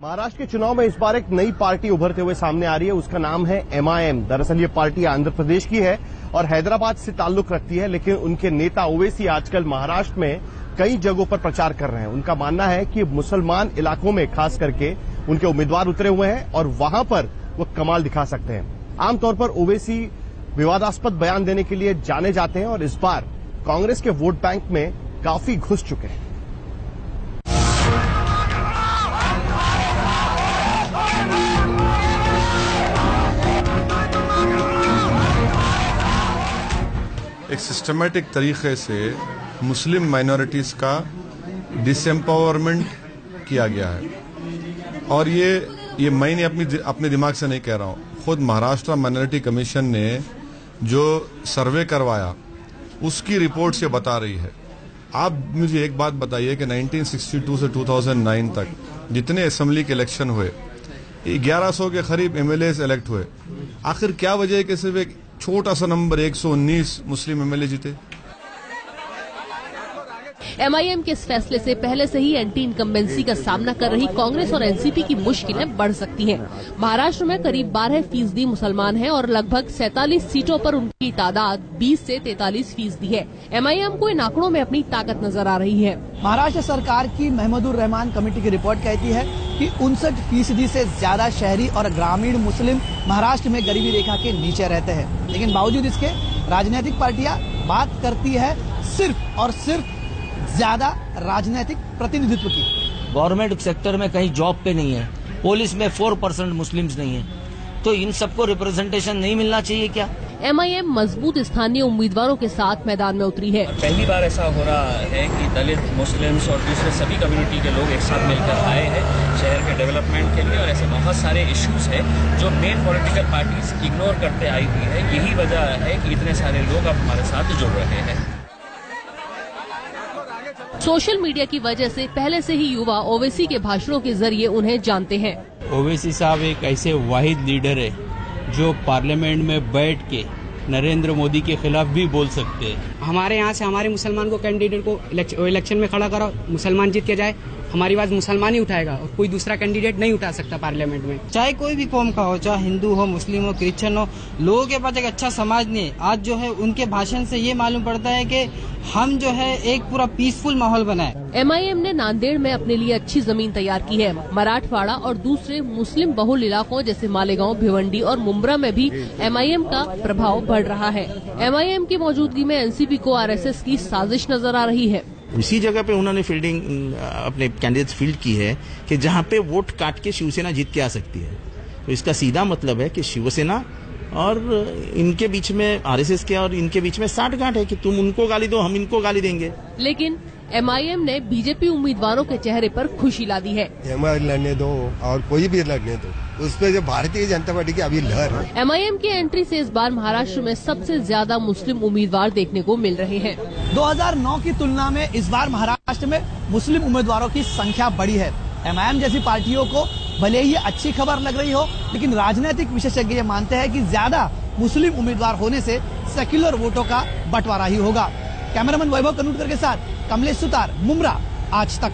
महाराष्ट्र के चुनाव में इस बार एक नई पार्टी उभरते हुए सामने आ रही है। उसका नाम है MIM। दरअसल ये पार्टी आंध्र प्रदेश की है और हैदराबाद से ताल्लुक रखती है, लेकिन उनके नेता ओवैसी आजकल महाराष्ट्र में कई जगहों पर प्रचार कर रहे हैं। उनका मानना है कि मुसलमान इलाकों में खास करके उनके उम्मीदवार उतरे हुए हैं और वहां पर वो कमाल दिखा सकते हैं। आमतौर पर ओवैसी विवादास्पद बयान देने के लिए जाने जाते हैं और इस बार कांग्रेस के वोट बैंक में काफी घुस चुके हैं। एक सिस्टमेटिक तरीके से मुस्लिम माइनॉरिटीज़ का डिसएम्पावरमेंट किया गया है और ये मैं अपने दिमाग से नहीं कह रहा हूँ। खुद महाराष्ट्र माइनॉरिटी कमीशन ने जो सर्वे करवाया उसकी रिपोर्ट से बता रही है। आप मुझे एक बात बताइए कि 1962 से 2009 तक जितने असेंबली के इलेक्शन हुए 1100 के करीब MLAs इलेक्ट हुए। आखिर क्या वजह है कि सिर्फ एक छोटा सा नंबर 119 मुस्लिम MLA जीते? MIM के इस फैसले से पहले से ही एंटी इनकम्बेंसी का सामना कर रही कांग्रेस और NCP की मुश्किलें बढ़ सकती हैं। महाराष्ट्र में करीब 12% मुसलमान हैं और लगभग 47 सीटों पर उनकी तादाद 20 से 43% है। MIM को इन आंकड़ों में अपनी ताकत नजर आ रही है। महाराष्ट्र सरकार की महमूदुर रहमान कमेटी की रिपोर्ट कहती है कि 59% से ज्यादा शहरी और ग्रामीण मुस्लिम महाराष्ट्र में गरीबी रेखा के नीचे रहते हैं, लेकिन बावजूद इसके राजनीतिक पार्टियां बात करती है सिर्फ और सिर्फ ज्यादा राजनीतिक प्रतिनिधित्व की। गवर्नमेंट सेक्टर में कहीं जॉब पे नहीं है, पुलिस में 4% मुस्लिम्स नहीं है, तो इन सबको रिप्रेजेंटेशन नहीं मिलना चाहिए क्या? MIM मजबूत स्थानीय उम्मीदवारों के साथ मैदान में उतरी है। पहली बार ऐसा हो रहा है कि दलित, मुस्लिम्स और दूसरे सभी कम्युनिटी के लोग एक साथ मिलकर आए हैं शहर के डेवलपमेंट के लिए, और ऐसे बहुत सारे इश्यूज हैं जो मेन पॉलिटिकल पार्टीज इग्नोर करते आई हुई है। यही वजह है कि इतने सारे लोग अब हमारे साथ जुड़ रहे हैं। सोशल मीडिया की वजह से पहले से ही युवा ओवैसी के भाषणों के जरिए उन्हें जानते हैं। ओवैसी साहब एक ऐसे वाहिद लीडर है जो पार्लियामेंट में बैठ के नरेंद्र मोदी के खिलाफ भी बोल सकते हैं। हमारे यहाँ से हमारे मुसलमान को कैंडिडेट को इलेक्शन में खड़ा करो, मुसलमान जीत के जाए, हमारी आवाज मुसलमान ही उठाएगा और कोई दूसरा कैंडिडेट नहीं उठा सकता पार्लियामेंट में। चाहे कोई भी कौम का हो, चाहे हिंदू हो, मुस्लिम हो, क्रिश्चियन हो, लोगों के पास एक अच्छा समाज नहीं है। आज जो है उनके भाषण से ये मालूम पड़ता है कि हम जो है एक पूरा पीसफुल माहौल बनाए। MIM ने नांदेड़ में अपने लिए अच्छी जमीन तैयार की है। मराठवाड़ा और दूसरे मुस्लिम बहुल इलाकों जैसे मालेगांव, भिवंडी और मुंब्रा में भी MIM का प्रभाव बढ़ रहा है। MIM की मौजूदगी में NCP को RSS की साजिश नजर आ रही है। उसी जगह पे उन्होंने फील्डिंग अपने कैंडिडेट्स फील्ड की है कि जहां पे वोट काट के शिवसेना जीत के आ सकती है। तो इसका सीधा मतलब है कि शिवसेना और इनके बीच में RSS के और इनके बीच में साठगांठ है कि तुम उनको गाली दो, हम इनको गाली देंगे। लेकिन MIM ने BJP उम्मीदवारों के चेहरे पर खुशी ला दी है। MIM लड़ने दो और कोई भी लड़ने दो, उस पर जो भारतीय जनता पार्टी की अभी लहर है। MIM की एंट्री से इस बार महाराष्ट्र में सबसे ज्यादा मुस्लिम उम्मीदवार देखने को मिल रहे हैं। 2009 की तुलना में इस बार महाराष्ट्र में मुस्लिम उम्मीदवारों की संख्या बढ़ी है। MIM जैसी पार्टियों को भले ही अच्छी खबर लग रही हो, लेकिन राजनीतिक विशेषज्ञ ये मानते हैं कि ज्यादा मुस्लिम उम्मीदवार होने से सेक्युलर वोटों का बंटवारा ही होगा। कैमरामैन वैभव कनूटकर के साथ कमलेश सुतार, मुंब्रा, आज तक।